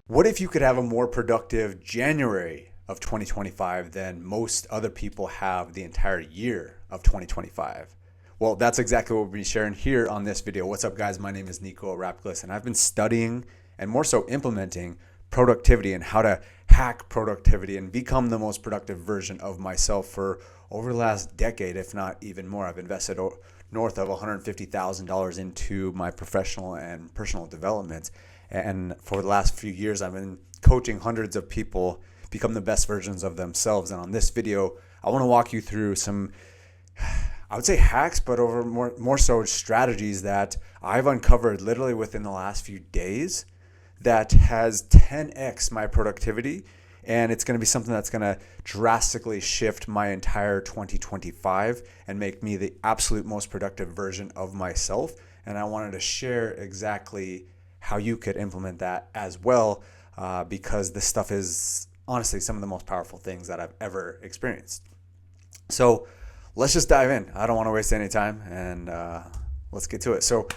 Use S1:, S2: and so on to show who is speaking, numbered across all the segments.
S1: What if you could have a more productive January of 2025 than most other people have the entire year of 2025? Well, that's exactly what we'll be sharing here on this video. What's up, guys? My name is Nico Rapklis, and I've been studying and more so implementing productivity and how to hack productivity and become the most productive version of myself for over the last decade, if not even more. I've invested north of $150,000 into my professional and personal development. And for the last few years, I've been coaching hundreds of people become the best versions of themselves. And on this video, I want to walk you through some, I would say hacks, but over more so strategies that I've uncovered literally within the last few days that has 10x my productivity. And it's going to be something that's going to drastically shift my entire 2025 and make me the absolute most productive version of myself. And I wanted to share exactly how you could implement that as well, because this stuff is honestly some of the most powerful things that I've ever experienced. So let's just dive in. I don't want to waste any time, and let's get to it. So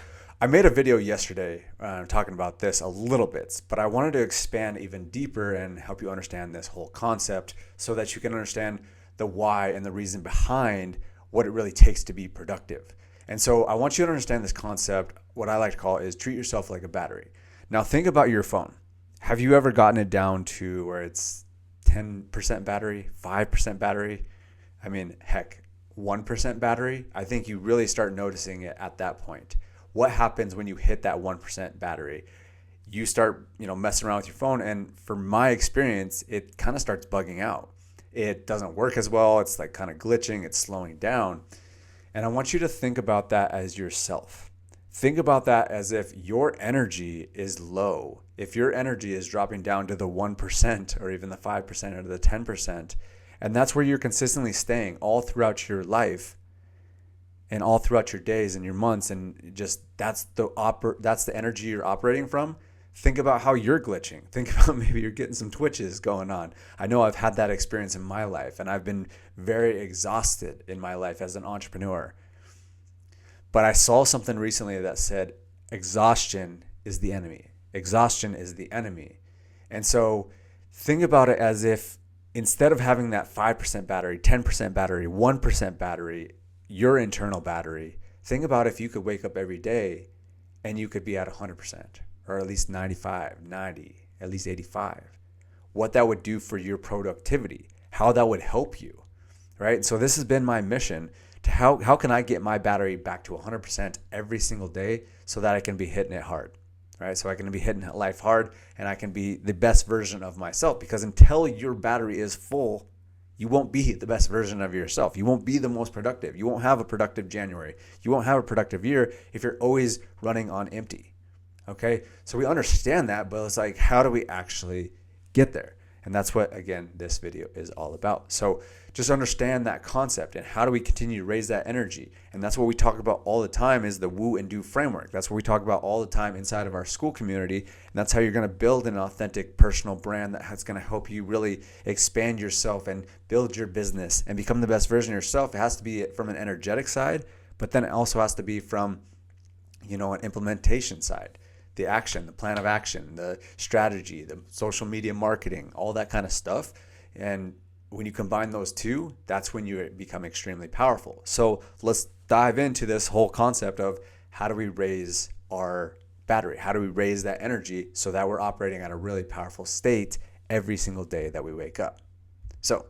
S1: I made a video yesterday talking about this a little bit, but I wanted to expand even deeper and help you understand this whole concept so that you can understand the why and the reason behind what it really takes to be productive. And so I want you to understand this concept. What I like to call is treat yourself like a battery. Now think about your phone. Have you ever gotten it down to where it's 10% battery, 5% battery? I mean, heck, 1% battery? I think you really start noticing it at that point. What happens when you hit that 1% battery? You start, messing around with your phone, and from my experience, it kind of starts bugging out. It doesn't work as well. It's like kind of glitching. It's slowing down. And I want you to think about that as yourself. Think about that as if your energy is low. If your energy is dropping down to the 1% or even the 5% or the 10%, and that's where you're consistently staying all throughout your life and all throughout your days and your months, and just that's the energy you're operating from. Think about how you're glitching. Think about maybe you're getting some twitches going on. I know I've had that experience in my life, and I've been very exhausted in my life as an entrepreneur. But I saw something recently that said exhaustion is the enemy. Exhaustion is the enemy. And so think about it as if instead of having that 5% battery, 10% battery, 1% battery, your internal battery, think about if you could wake up every day and you could be at 100%. Or at least 95, 90, at least 85. What that would do for your productivity, how that would help you, right? So this has been my mission to how can I get my battery back to 100% every single day so that I can be hitting it hard, right? So I can be hitting life hard and I can be the best version of myself, because until your battery is full, you won't be the best version of yourself. You won't be the most productive. You won't have a productive January. You won't have a productive year if you're always running on empty. Okay, so we understand that, but it's like, how do we actually get there? And that's what, again, this video is all about. So just understand that concept and how do we continue to raise that energy? And that's what we talk about all the time is the Woo+Do framework. That's what we talk about all the time inside of our Skool community. And that's how you're going to build an authentic personal brand that's going to help you really expand yourself and build your business and become the best version of yourself. It has to be from an energetic side, but then it also has to be from, an implementation side. The action, the plan of action, the strategy, the social media marketing, all that kind of stuff. And when you combine those two, that's when you become extremely powerful. So let's dive into this whole concept of how do we raise our battery? How do we raise that energy so that we're operating at a really powerful state every single day that we wake up? So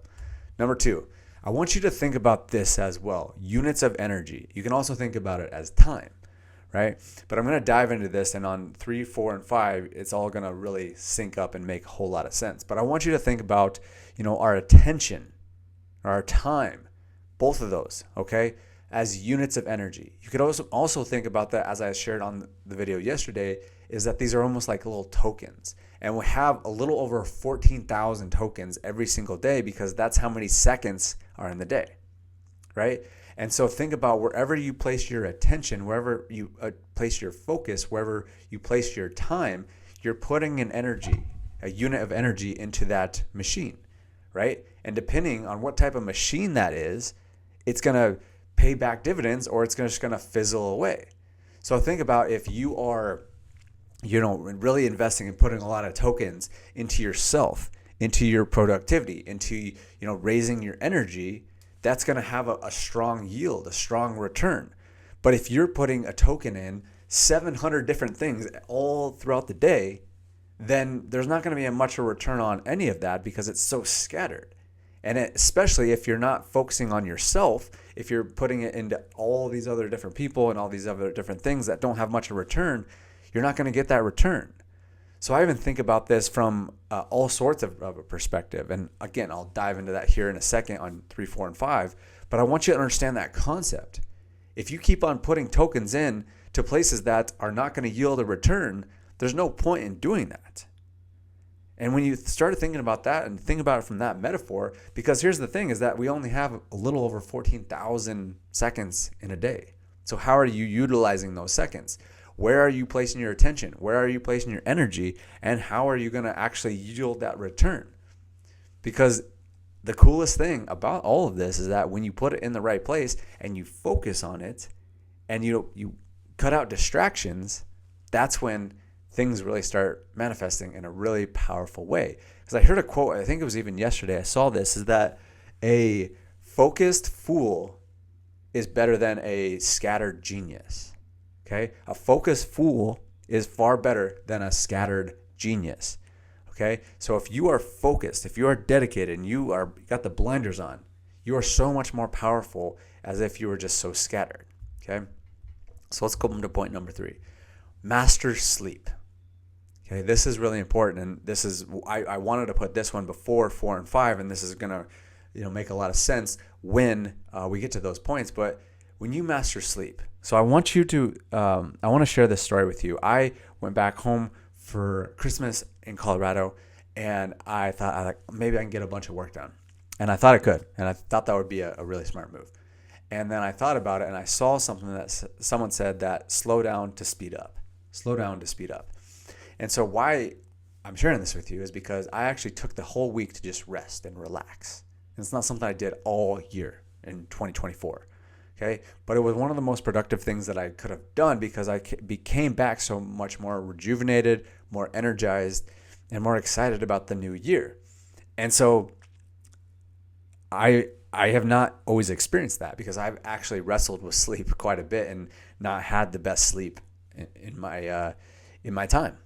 S1: number 2, I want you to think about this as well. Units of energy. You can also think about it as time. Right? But I'm going to dive into this, and on 3, 4, and 5, it's all going to really sync up and make a whole lot of sense. But I want you to think about, our attention, our time, both of those, okay, as units of energy. You could also think about that, as I shared on the video yesterday, is that these are almost like little tokens. And we have a little over 14,000 tokens every single day because that's how many seconds are in the day, right? And so think about wherever you place your attention, wherever you place your focus, wherever you place your time, you're putting an energy, a unit of energy into that machine, right? And depending on what type of machine that is, it's going to pay back dividends or it's just going to fizzle away. So think about if you are really investing and putting a lot of tokens into yourself, into your productivity, into, raising your energy, that's going to have a strong yield, a strong return. But if you're putting a token in 700 different things all throughout the day, then there's not going to be much of a return on any of that because it's so scattered. And especially if you're not focusing on yourself, if you're putting it into all these other different people and all these other different things that don't have much of a return, you're not going to get that return. So I even think about this from all sorts of a perspective. And again, I'll dive into that here in a second on 3, 4, and 5. But I want you to understand that concept. If you keep on putting tokens in to places that are not going to yield a return, there's no point in doing that. And when you started thinking about that and think about it from that metaphor, because here's the thing is that we only have a little over 14,000 seconds in a day. So how are you utilizing those seconds? Where are you placing your attention? Where are you placing your energy? And how are you going to actually yield that return? Because the coolest thing about all of this is that when you put it in the right place and you focus on it and you cut out distractions, that's when things really start manifesting in a really powerful way. Because I heard a quote, I think it was even yesterday, I saw this, is that a focused fool is better than a scattered genius. Okay? A focused fool is far better than a scattered genius. Okay? So if you are focused, if you are dedicated, and you got the blinders on, you are so much more powerful as if you were just so scattered. Okay? So let's go to point number 3. Master sleep. Okay, this is really important, and this is I wanted to put this one before 4 and 5, and this is gonna make a lot of sense when we get to those points. But when you master sleep, so I want to share this story with you. I went back home for Christmas in Colorado, and I thought maybe I can get a bunch of work done, and I thought I could, and I thought that would be a really smart move. And then I thought about it, and I saw something that someone said that slow down to speed up. Slow down to speed up. And so why I'm sharing this with you is because I actually took the whole week to just rest and relax. And it's not something I did all year in 2024. Okay. But it was one of the most productive things that I could have done because I became back so much more rejuvenated, more energized, and more excited about the new year. And so I have not always experienced that because I've actually wrestled with sleep quite a bit and not had the best sleep in my time.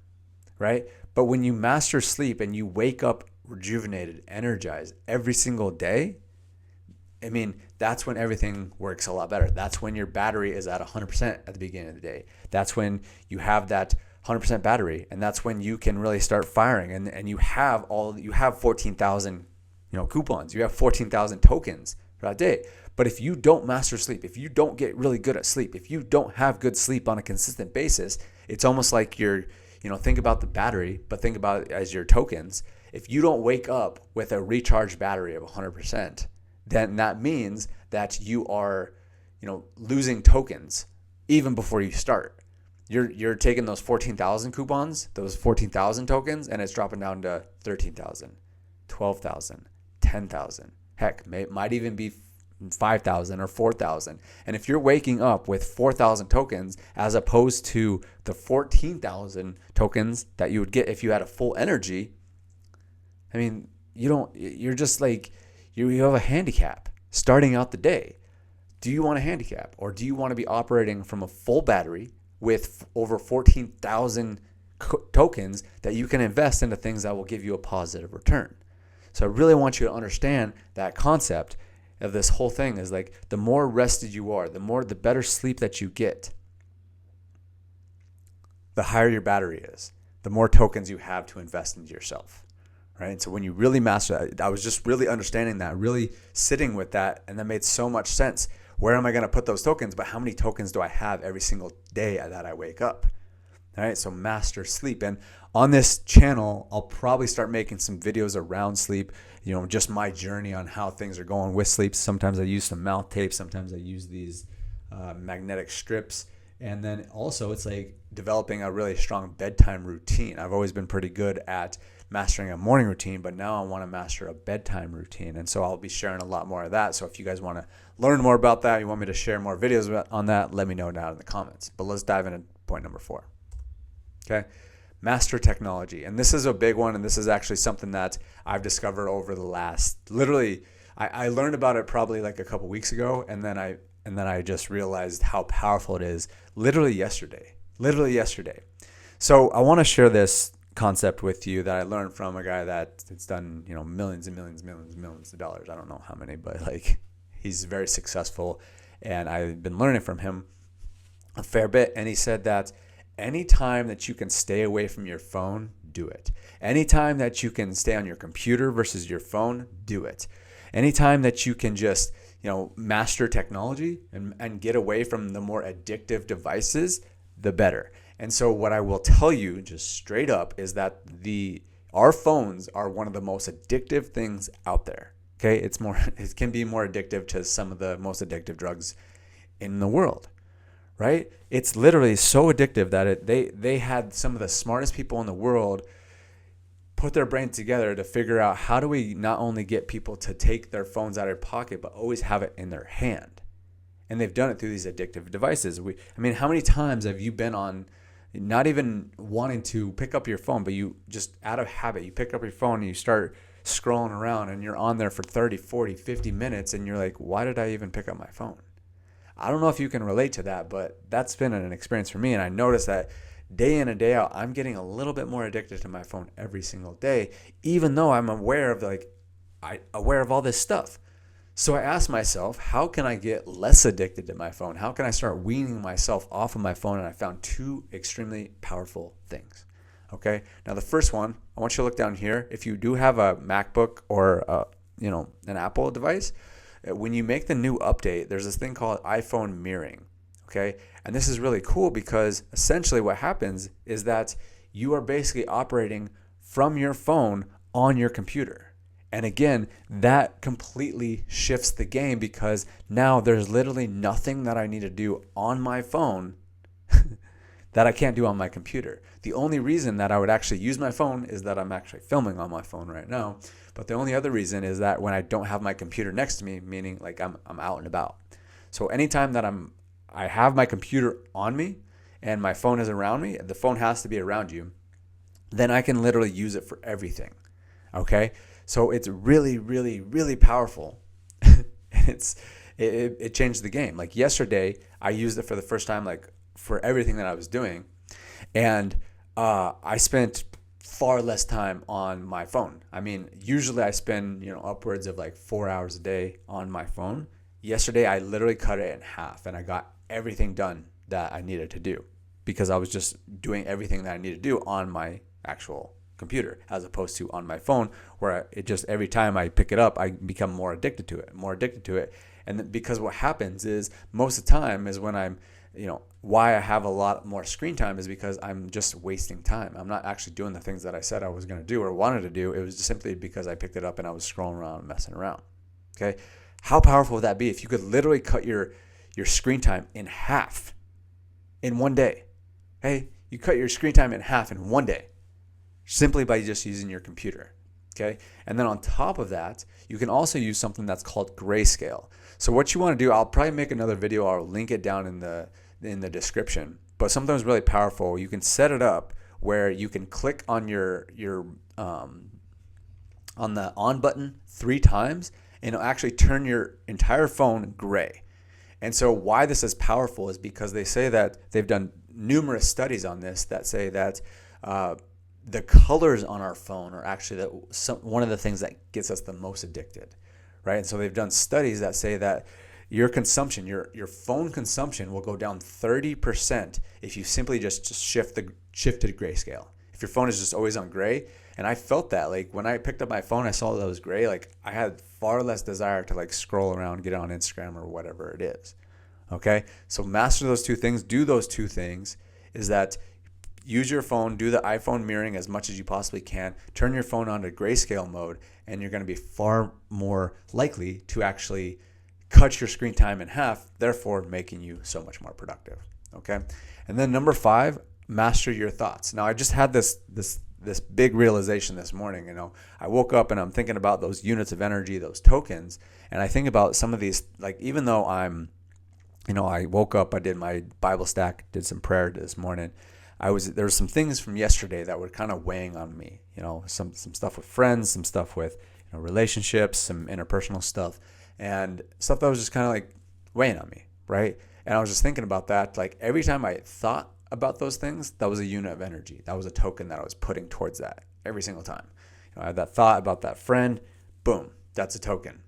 S1: Right? But when you master sleep and you wake up rejuvenated, energized every single day, I mean, that's when everything works a lot better. That's when your battery is at 100% at the beginning of the day. That's when you have that 100% battery, and that's when you can really start firing. And you have 14,000, coupons. You have 14,000 tokens for that day. But if you don't master sleep, if you don't get really good at sleep, if you don't have good sleep on a consistent basis, it's almost like think about the battery, but think about it as your tokens. If you don't wake up with a recharged battery of 100%, then that means that you are, losing tokens even before you start. You're taking those 14,000 coupons, those 14,000 tokens, and it's dropping down to 13,000, 12,000, 10,000. Heck, might even be 5,000 or 4,000. And if you're waking up with 4,000 tokens as opposed to the 14,000 tokens that you would get if you had a full energy, I mean, you're just like, you have a handicap starting out the day. Do you want a handicap, or do you want to be operating from a full battery with over 14,000 tokens that you can invest into things that will give you a positive return? So I really want you to understand that concept of this whole thing is like, the more rested you are, the better sleep that you get, the higher your battery is, the more tokens you have to invest into yourself, right? And so when you really master that, I was just really understanding that, really sitting with that, and that made so much sense. Where am I going to put those tokens? But how many tokens do I have every single day that I wake up? All right, so master sleep. And on this channel, I'll probably start making some videos around sleep, just my journey on how things are going with sleep. Sometimes I use some mouth tape. Sometimes I use these magnetic strips. And then also it's like developing a really strong bedtime routine. I've always been pretty good at mastering a morning routine, but now I want to master a bedtime routine. And so I'll be sharing a lot more of that. So if you guys want to learn more about that, you want me to share more videos on that, let me know down in the comments. But let's dive into point number 4. Okay. Master technology. And this is a big one. And this is actually something that I've discovered over the last, literally, I learned about it probably like a couple weeks ago. And then I just realized how powerful it is literally yesterday. So I want to share this concept with you that I learned from a guy that's done, millions and millions of dollars. I don't know how many, but like he's very successful. And I've been learning from him a fair bit. And he said that anytime that you can stay away from your phone, do it. Anytime that you can stay on your computer versus your phone, do it. Anytime that you can just, master technology and get away from the more addictive devices, the better. And so what I will tell you just straight up is that our phones are one of the most addictive things out there. Okay? It can be more addictive to some of the most addictive drugs in the world. Right? It's literally so addictive that they had some of the smartest people in the world put their brain together to figure out how do we not only get people to take their phones out of their pocket, but always have it in their hand. And they've done it through these addictive devices. How many times have you been on not even wanting to pick up your phone, but you just out of habit, you pick up your phone and you start scrolling around and you're on there for 30, 40, 50 minutes and you're like, why did I even pick up my phone? I don't know if you can relate to that, but that's been an experience for me. And I noticed that day in and day out, I'm getting a little bit more addicted to my phone every single day, even though I'm aware of all this stuff. So I asked myself, how can I get less addicted to my phone? How can I start weaning myself off of my phone? And I found two extremely powerful things. Okay. Now the first one, I want you to look down here. If you do have a MacBook or an Apple device, when you make the new update, there's this thing called iPhone mirroring, okay? And this is really cool because essentially what happens is that you are basically operating from your phone on your computer. And again, that completely shifts the game because now there's literally nothing that I need to do on my phone that I can't do on my computer. The only reason that I would actually use my phone is that I'm actually filming on my phone right now. But the only other reason is that when I don't have my computer next to me, meaning like I'm out and about. So anytime that I have my computer on me and my phone is around me, the phone has to be around you, then I can literally use it for everything. Okay? So it's really, really, really powerful. It changed the game. Like yesterday, I used it for the first time, like for everything that I was doing. And I spent far less time on my phone. Usually I spend, upwards of like 4 hours a day on my phone. Yesterday, I literally cut it in half and I got everything done that I needed to do because I was just doing everything that I needed to do on my actual computer as opposed to on my phone where it just every time I pick it up, I become more addicted to it. And because what happens is most of the time is when I'm, why I have a lot more screen time is because I'm just wasting time. I'm not actually doing the things that I said I was going to do or wanted to do. It was just simply because I picked it up and I was scrolling around and messing around. Okay. How powerful would that be if you could literally cut your screen time in half in one day? Hey, you cut your screen time in half in one day simply by just using your computer. Okay. And then on top of that, you can also use something that's called grayscale. So what you want to do, I'll probably make another video. I'll link it down in the description. But something really powerful. You can set it up where you can click on your on the on button 3 times, and it'll actually turn your entire phone gray. And so why this is powerful is because they say that they've done numerous studies on this that say that the colors on our phone are actually one of the things that gets us the most addicted, right? And so they've done studies that say that your consumption, your phone consumption will go down 30% if you simply just shift to grayscale. If your phone is just always on gray, and I felt that, like when I picked up my phone, I saw that it was gray, like I had far less desire to like scroll around, get on Instagram or whatever it is. Okay? So master those two things, do those two things, is that use your phone, do the iPhone mirroring as much as you possibly can, turn your phone on to grayscale mode, and you're going to be far more likely to actually cut your screen time in half, therefore making you so much more productive. Okay? And then number 5, master your thoughts. Now I just had this big realization this morning. I woke up and I'm thinking about those units of energy, those tokens, and I think about some of these, like even though I woke up, I did my Bible stack, did some prayer this morning. there were some things from yesterday that were kind of weighing on me, some stuff with friends, some stuff with relationships, some interpersonal stuff, and stuff that was just kind of like weighing on me, right? And I was just thinking about that. Like every time I thought about those things, that was a unit of energy. That was a token that I was putting towards that every single time. I had that thought about that friend, boom, that's a token.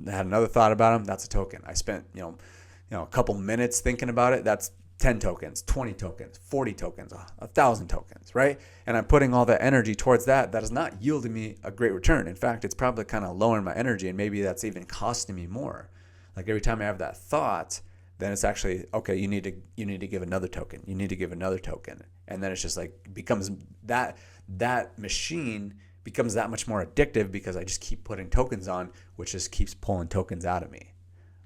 S1: I had another thought about him, that's a token. I spent, a couple minutes thinking about it, that's 10 tokens, 20 tokens, 40 tokens, 1,000 tokens, right? And I'm putting all that energy towards that. That is not yielding me a great return. In fact, it's probably kind of lowering my energy, and maybe that's even costing me more. Like every time I have that thought, then it's actually, okay, you need to give another token. You need to give another token. And then it's just like becomes that machine becomes that much more addictive because I just keep putting tokens on, which just keeps pulling tokens out of me,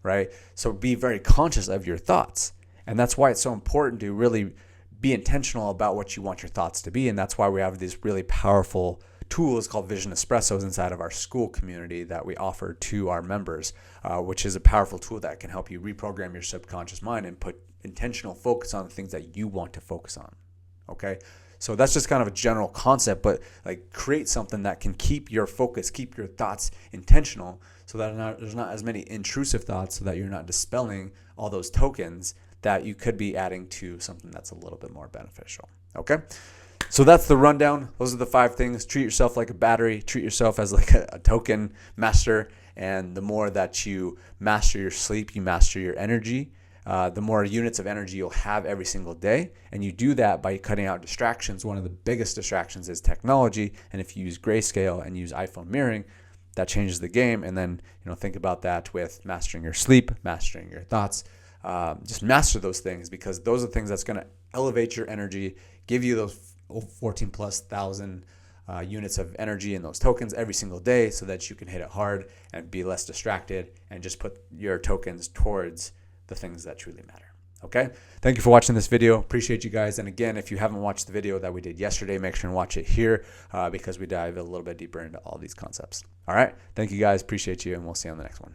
S1: right? So be very conscious of your thoughts. And that's why it's so important to really be intentional about what you want your thoughts to be. And that's why we have these really powerful tools called Vision Espressos inside of our Skool community that we offer to our members, which is a powerful tool that can help you reprogram your subconscious mind and put intentional focus on the things that you want to focus on. Okay? So that's just kind of a general concept, but like create something that can keep your focus, keep your thoughts intentional so that there's not as many intrusive thoughts, so that you're not dispelling all those tokens that you could be adding to something that's a little bit more beneficial. Okay? So that's the rundown. Those are the 5 things. Treat yourself like a battery. Treat yourself as like a token master. And the more that you master your sleep, you master your energy. The more units of energy you'll have every single day. And you do that by cutting out distractions. One of the biggest distractions is technology. And if you use grayscale and use iPhone mirroring, that changes the game. And then think about that with mastering your sleep, mastering your thoughts. Just master those things, because those are the things that's going to elevate your energy, give you those 14,000+ units of energy in those tokens every single day, so that you can hit it hard and be less distracted and just put your tokens towards the things that truly matter. Okay? Thank you for watching this video. Appreciate you guys. And again, if you haven't watched the video that we did yesterday, make sure and watch it here because we dive a little bit deeper into all these concepts. All right? Thank you guys. Appreciate you, and we'll see you on the next one.